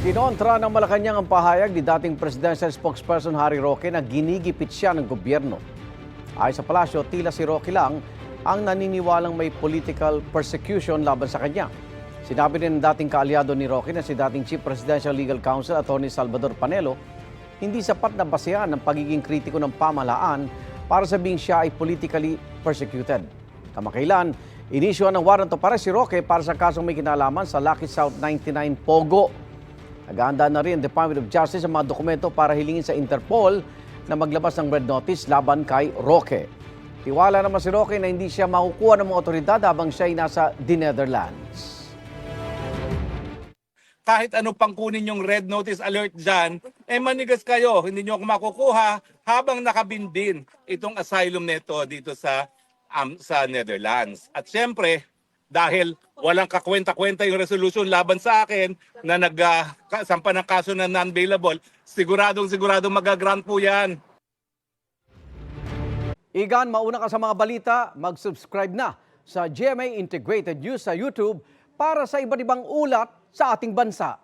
Kinontra ng Malacanang ang pahayag ni dating presidential spokesperson Harry Roque na ginigipit siya ng gobyerno. Ayon sa palasyo, tila si Roque lang ang naniniwalang may political persecution laban sa kanya. Sinabi rin ng dating kaalyado ni Roque na si dating Chief Presidential Legal Counsel Atty. Salvador Panelo, hindi sapat na basehan ng pagiging kritiko ng pamahalaan para sabing siya ay politically persecuted. Kamakailan, inisyuhan ng warrant of arrest si Roque para sa kasong may kinalaman sa Lucky South 99 Pogo. Nag-aanda na rin ang Department of Justice ang mga dokumento para hilingin sa Interpol na maglabas ng red notice laban kay Roque. Tiwala naman si Roque na hindi siya makukuha ng mga otoridad habang siya ay nasa The Netherlands. Kahit ano pang kunin yung red notice alert dyan, manigas kayo, hindi nyo ako makukuha habang nakabindin itong asylum neto dito sa Netherlands. At syempre, dahil walang kakwenta-kwenta yung resolution laban sa akin na nagsampa ng kaso na non-bailable, siguradong magagrant po yan. Igan, mauna ka sa mga balita, mag-subscribe na sa GMA Integrated News sa YouTube para sa iba't ibang ulat sa ating bansa.